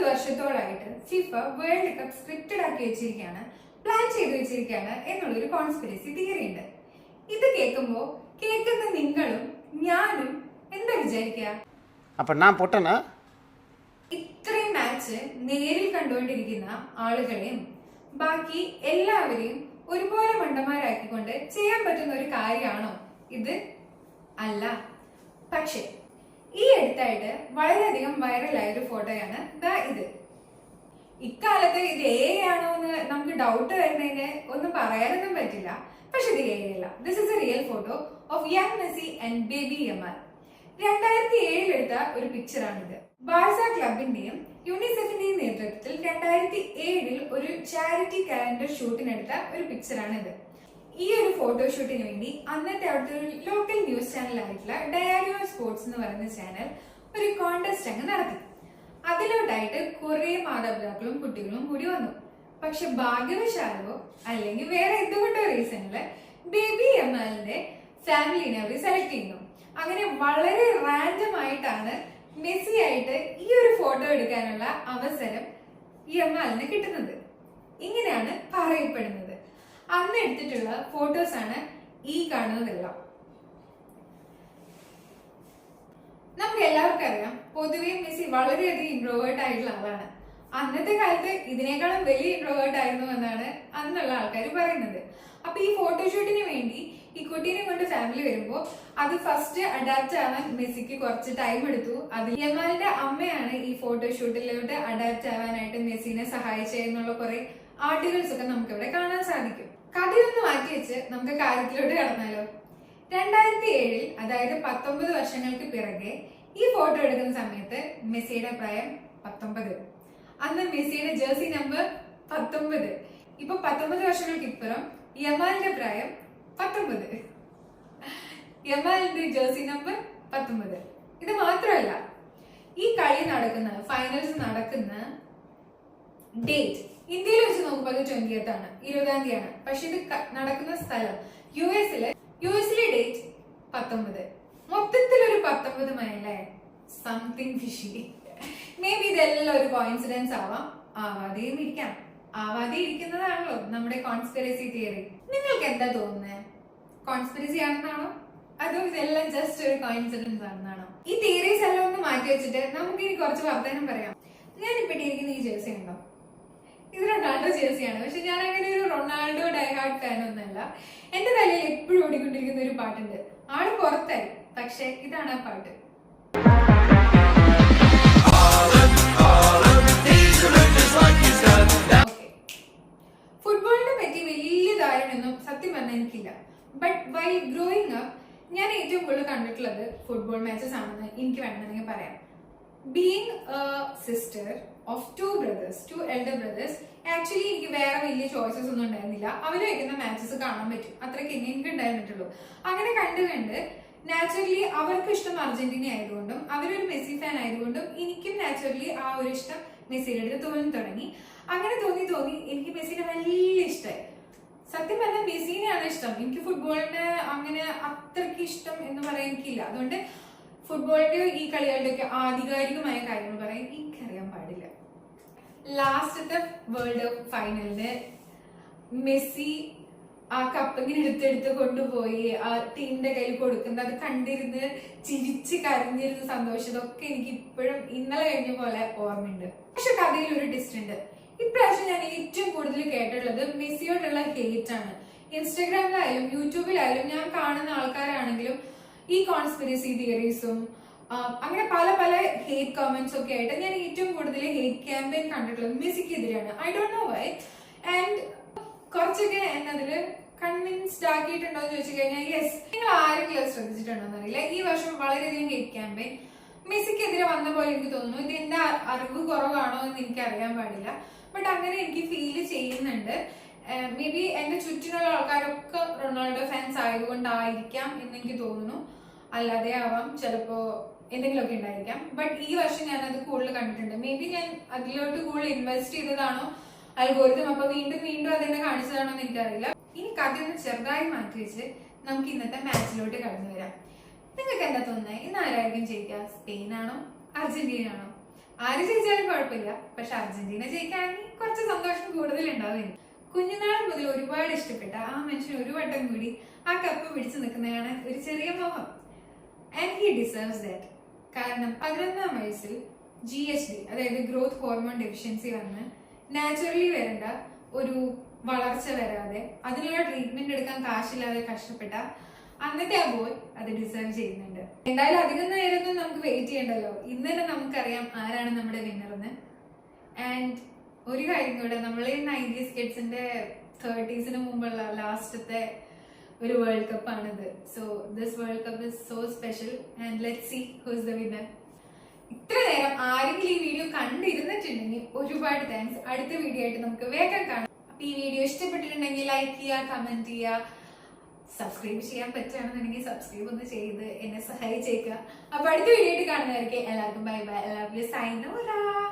വർഷത്തോളായിട്ട് FIFA world cup scripted ആക്കി വെച്ചിരിക്കുകയാണ്, plan ചെയ്ത് വെച്ചിരിക്കുകയാണ് എന്നുള്ളൊരു കോൺസ്പിറസി തിയറി ഉണ്ട്. ഇത് കേൾക്കുമ്പോൾ കേൾക്കുന്ന നിങ്ങളും ഞാനും എന്താ വിചാരിക്കുക? ഇത്രയും മാച്ച് നേരിൽ കണ്ടുകൊണ്ടിരിക്കുന്ന ആളുകളെയും ബാക്കി എല്ലാവരെയും ഒരുപോലെ മണ്ടന്മാരാക്കിക്കൊണ്ട് ചെയ്യാൻ പറ്റുന്ന ഒരു കാര്യമാണോ ഇത്? അല്ല. പക്ഷെ ഈ അടുത്തായിട്ട് വളരെയധികം വൈറലായ ഒരു ഫോട്ടോയാണ് ഇത്. ഇക്കാലത്ത് ഇത് ആണോ എന്ന് നമുക്ക് ഡൗട്ട് വരുന്നതിന് ഒന്നും പറയാനൊന്നും പറ്റില്ല. പക്ഷെ ഇത് അല്ല. This is A real photo of young Messi and baby Yamal. 2007 എടുത്ത ഒരു പിക്ചറാണിത്. ബാഴ്സ ക്ലബിന്റെയും യൂണിസെഫിന്റെയും നേതൃത്വത്തിൽ 2007 ഒരു ചാരിറ്റി കാലണ്ടർ ഷൂട്ടിനെടുത്ത ഒരു പിക്ചറാണിത്. ഈ ഒരു ഫോട്ടോഷൂട്ടിന് വേണ്ടി അന്നത്തെ അവിടുത്തെ ഒരു ലോക്കൽ ന്യൂസ് ചാനൽ ആയിട്ടുള്ള ഡയാരിയോ സ്പോർട്സ് എന്ന് പറയുന്ന ചാനൽ ഒരു കോൺടെസ്റ്റ് അങ്ങ് നടത്തി. അതിലോട്ടായിട്ട് കുറെ മാതാപിതാക്കളും കുട്ടികളും കൂടി വന്നു. പക്ഷെ ഭാഗ്യവശാലോ അല്ലെങ്കിൽ വേറെ എന്തുകൊണ്ടോ റീസണില് ബേബി യമാലിന്റെ ഫാമിലിനെ അവർ സെലക്ട് ചെയ്യുന്നു. അങ്ങനെ വളരെ റാൻഡം ആയിട്ടാണ് മെസ്സി ആയിട്ട് ഈ ഒരു ഫോട്ടോ എടുക്കാനുള്ള അവസരം യമാലിന് കിട്ടുന്നത്. ഇങ്ങനെയാണ് പറയപ്പെടുന്നത്. അന്ന് എടുത്തിട്ടുള്ള ഫോട്ടോസ് ആണ് ഈ കാണുന്നതെല്ലാം. നമുക്ക് എല്ലാവർക്കും അറിയാം, പൊതുവെ മെസ്സി വളരെയധികം ഇൻട്രോവേർട്ട് ആയിട്ടുള്ള ആളാണ്. അന്നത്തെ കാലത്ത് ഇതിനേക്കാളും വലിയ ഇൻട്രോവേർട്ട് ആയിരുന്നു എന്നാണ് അന്നുള്ള ആൾക്കാർ പറയുന്നത്. അപ്പൊ ഈ ഫോട്ടോഷൂട്ടിന് വേണ്ടി ഈ കുട്ടീനെ കൊണ്ട് ഫാമിലി വരുമ്പോ അത് ഫസ്റ്റ് അഡാപ്റ്റ് ആവാൻ മെസ്സിക്ക് കുറച്ച് ടൈം എടുത്തു. അതിൽ യമാലിന്റെ അമ്മയാണ് ഈ ഫോട്ടോഷൂട്ടിലോട്ട് അഡാപ്റ്റ് ആവാനായിട്ട് മെസ്സിനെ സഹായിച്ചെന്നുള്ള കുറെ ആർട്ടിക്കിൾസ് ഒക്കെ നമുക്ക് ഇവിടെ കാണാൻ സാധിക്കും. കഥയൊന്ന് മാറ്റി വെച്ച് നമുക്ക് കാര്യത്തിലോട്ട് കടന്നാലോ? 2007 അതായത് 19 വർഷങ്ങൾക്ക് പിറകെ ഈ ഫോട്ടോ എടുക്കുന്ന സമയത്ത് മെസ്സിയുടെ പ്രായം 19. അന്ന് മെസ്സിയുടെ ജേഴ്സി നമ്പർ 19. ഇപ്പൊ 19 വർഷങ്ങൾക്ക് ഇപ്പുറം യമാലിന്റെ പ്രായം 19. യമാലിന്റെ ജേഴ്സി നമ്പർ 19. ഇത് മാത്രമല്ല, ഈ കളി നടക്കുന്ന ഫൈനൽസ് നടക്കുന്ന ഡേറ്റ് ഇന്ത്യയിൽ വെച്ച് നോക്കുമ്പോൾ അത് 20th ആണ്, 20ാം തീയതിയാണ്. പക്ഷെ ഇത് നടക്കുന്ന സ്ഥലം യുഎസിലെ ഡേറ്റ് 19. മൊത്തത്തിലൊരു 19 മൈലേ. Something fishy. മേ ബി ഇതെല്ലാം ഒരു കോയിൻസിഡൻസ് ആവാം, ആവാതെയും ഇരിക്കാം. ആവാതെ ഇരിക്കുന്നതാണല്ലോ നമ്മുടെ കോൺസ്പിറസി തിയറി. നിങ്ങൾക്ക് എന്താ തോന്നുന്നത്? കോൺസ്പിറസി ആണെന്നാണോ അതോ ഇതെല്ലാം ജസ്റ്റ് ഒരു കോയിൻസിഡൻസ് ആണെന്നാണോ? ഈ തിയറീസ് എല്ലാം ഒന്ന് മാറ്റി വെച്ചിട്ട് നമുക്ക് ഇനി കുറച്ച് വർത്തമാനം പറയാം. ഞാൻ ഇപ്പൊ ഇട്ടിരിക്കുന്ന ഈ ജേഴ്സി ഉണ്ടോ? ഇത് റൊണാൾഡോ ജേഴ്സിയാണ്. പക്ഷെ ഞാൻ അങ്ങനെ ഒരു റൊണാൾഡോ ഡൈഹാർഡ് ഫാൻ ഒന്നല്ല. എന്റെ തലയിൽ എപ്പോഴും ഓടിക്കൊണ്ടിരിക്കുന്ന ഒരു പാട്ടുണ്ട്. ആള് പുറത്തായി, പക്ഷെ ഇതാണ് ആ പാട്ട്. ഫുട്ബോളിനെ പറ്റി വലിയ ധാരണയൊന്നും സത്യം പറഞ്ഞാൽ എനിക്കില്ല. ബട്ട് വൈൽ ഗ്രോയിങ് അപ്പ് ഞാൻ ഏറ്റവും കൂടുതൽ കണ്ടിട്ടുള്ളത് ഫുട്ബോൾ മാച്ചസ് ആണെന്ന് എനിക്ക് വേണമെങ്കിൽ പറയാം. Being A sister of two elder brothers, actually എനിക്ക് വേറെ വലിയ ചോയ്സസ് ഒന്നും ഉണ്ടായിരുന്നില്ല. അവർ വയ്ക്കുന്ന മാച്ചസ് കാണാൻ പറ്റും, അത്രയ്ക്ക് എനിക്ക് ഉണ്ടായിരുന്നിട്ടുള്ളൂ. അങ്ങനെ കണ്ട് നാച്ചുറലി അവർക്ക് ഇഷ്ടം അർജന്റീന ആയതുകൊണ്ടും അവരൊരു മെസ്സി ഫാൻ ആയതുകൊണ്ടും എനിക്കും നാച്ചുറലി ആ ഒരു ഇഷ്ടം മെസ്സിയുടെ അടുത്ത് തോന്നി തുടങ്ങി. അങ്ങനെ തോന്നി എനിക്ക് മെസ്സിനെ വലിയ ഇഷ്ടമായി. സത്യം പറഞ്ഞാൽ മെസ്സിനെയാണ് ഇഷ്ടം. എനിക്ക് ഫുട്ബോളിന് അങ്ങനെ അത്രയ്ക്ക് ഇഷ്ടം എന്ന് പറയാൻ എനിക്കില്ല. അതുകൊണ്ട് ഫുട്ബോളിന്റെ ഈ കളികളുടെ ഒക്കെ ആധികാരികമായ കാര്യങ്ങൾ പറയാൻ എനിക്കറിയാൻ പാടില്ല. ലാസ്റ്റത്തെ വേൾഡ് കപ്പ് ഫൈനലിന് മെസ്സി ആ കപ്പ് ഇങ്ങനെ എടുത്തെടുത്ത് കൊണ്ടുപോയി ആ ടീമിന്റെ കയ്യിൽ കൊടുക്കുന്നത്, അത് കണ്ടിരുന്ന് ചിരിച്ച് കരഞ്ഞിരുന്ന് സന്തോഷിച്ചതൊക്കെ എനിക്ക് ഇപ്പോഴും ഇന്നലെ കഴിഞ്ഞ പോലെ ഓർമ്മയുണ്ട്. പക്ഷെ കഥയിൽ ഒരു ട്വിസ്റ്റ് ഉണ്ട്. ഇപ്രാവശ്യം ഞാൻ ഏറ്റവും കൂടുതൽ കേട്ടിട്ടുള്ളത് മെസ്സിയോടുള്ള ഹേറ്റ് ആണ്. ഇൻസ്റ്റാഗ്രാമിലായാലും യൂട്യൂബിലായാലും ഞാൻ കാണുന്ന ആൾക്കാരാണെങ്കിലും ഈ കോൺസ്പിറസി തിയറീസും അങ്ങനെ പല ഹേറ്റ് കമന്റ്സ് ഒക്കെ ആയിട്ട് ഞാൻ ഏറ്റവും കൂടുതൽ ഹേറ്റ് ക്യാമ്പയിൻ കണ്ടിട്ടുള്ളത് മെസ്സിക്കെതിരെയാണ്. I don't know why. And കുറച്ചൊക്കെ എന്നതില് കൺവിൻസ്ഡ് ആക്കിയിട്ടുണ്ടോ എന്ന് ചോദിച്ചു കഴിഞ്ഞാൽ യെസ്. നിങ്ങൾ ആരെങ്കിലും ശ്രദ്ധിച്ചിട്ടുണ്ടോ എന്നറിയില്ല, ഈ വർഷം വളരെയധികം ഹേറ്റ് ക്യാമ്പയിൻ മെസ്സിക്കെതിരെ വന്ന പോലെ എനിക്ക് തോന്നുന്നു. ഇത് എന്റെ അറിവ് കുറവാണോ എന്ന് എനിക്ക് അറിയാൻ പാടില്ല, ബട്ട് അങ്ങനെ എനിക്ക് ഫീൽ ചെയ്യുന്നുണ്ട്. മേ ബി എന്റെ ചുറ്റിനുള്ള ആൾക്കാരൊക്കെ റൊണാൾഡോ ഫാൻസ് ആയതുകൊണ്ടായിരിക്കാം എന്നെനിക്ക് തോന്നുന്നു. അല്ലാതെ ആവാം, ചിലപ്പോ എന്തെങ്കിലുമൊക്കെ ഉണ്ടായിരിക്കാം. ബട്ട് ഈ വർഷം ഞാൻ അത് കൂടുതൽ കണ്ടിട്ടുണ്ട്. മേ ബി ഞാൻ അതിലോട്ട് കൂടുതൽ ഇൻവെസ്റ്റ് ചെയ്തതാണോ അൽഗോരിതം അപ്പൊ വീണ്ടും അതെന്നെ കാണിച്ചതാണോ എന്ന് എനിക്കറിയില്ല. ഇനി കഥയൊന്ന് ചെറുതായി മാറ്റി വെച്ച് നമുക്ക് ഇന്നത്തെ മാച്ചിലോട്ട് കടന്നു വരാം. നിങ്ങൾക്ക് എന്താ തോന്നുന്നത്? ഇന്ന് ആരായിരിക്കും ജയിക്കുക? സ്പെയിൻ ആണോ അർജന്റീന ആണോ? ആര് ജയിച്ചാലും കുഴപ്പമില്ല, പക്ഷെ അർജന്റീന ജയിക്കുകയാണെങ്കിൽ കുറച്ച് സന്തോഷം കൂടുതൽ ഉണ്ടാവും. കുഞ്ഞുനാൾ മുതൽ ഒരുപാട് ഇഷ്ടപ്പെട്ട ആ മനുഷ്യൻ ഒരു വട്ടം കൂടി ആ കപ്പ് പിടിച്ചു നിൽക്കുന്നതാണ് ഒരു ചെറിയ മോഹം. And he deserves that. കാരണം 11ാം വയസ്സിൽ GHD, അതായത് ഗ്രോത്ത് ഹോർമോൺ ഡെഫിഷ്യൻസി വന്ന് നാച്ചുറലി വരേണ്ട ഒരു വളർച്ച വരാതെ അതിനുള്ള ട്രീറ്റ്മെന്റ് എടുക്കാൻ കാശില്ലാതെ കഷ്ടപ്പെട്ട അന്നത്തെ ആ ബോയ് അത് ഡിസേർവ് ചെയ്യുന്നുണ്ട്. എന്തായാലും അധികം നേരമൊന്നും നമുക്ക് വെയിറ്റ് ചെയ്യണ്ടല്ലോ. ഇന്ന് തന്നെ നമുക്കറിയാം ആരാണ് നമ്മുടെ വിന്നർ എന്ന്. ആൻഡ് ഒരു കാര്യം കൂടെ, നമ്മൾ 90s കിഡ്സിന്റെ 30s മുമ്പുള്ള ലാസ്റ്റത്തെ ഒരു വേൾഡ് കപ്പ് ആണിത്. So this world cup is so special and let's see who is the winner. ഇത്ര നേരം ആരെങ്കിലും ഈ വീഡിയോ കണ്ടിരുന്നിട്ടുണ്ടെങ്കിൽ ഒരുപാട് താങ്ക്സ്. അടുത്ത വീഡിയോ ആയിട്ട് നമുക്ക് വേഗം കാണാം. അപ്പൊ ഈ വീഡിയോ ഇഷ്ടപ്പെട്ടിട്ടുണ്ടെങ്കിൽ ലൈക്ക് ചെയ്യുക, കമന്റ് ചെയ്യുക, സബ്സ്ക്രൈബ് ചെയ്യാൻ പറ്റുകയാണെന്നുണ്ടെങ്കിൽ സബ്സ്ക്രൈബ് ഒന്ന് ചെയ്ത് എന്നെ സഹായിച്ചേക്കുക. അപ്പൊ അടുത്ത വീഡിയോ ആയിട്ട് കാണുന്നവർക്ക് എല്ലാവർക്കും ബൈ ബൈ. എല്ലാവർക്കും സൈൻ ഓവർ.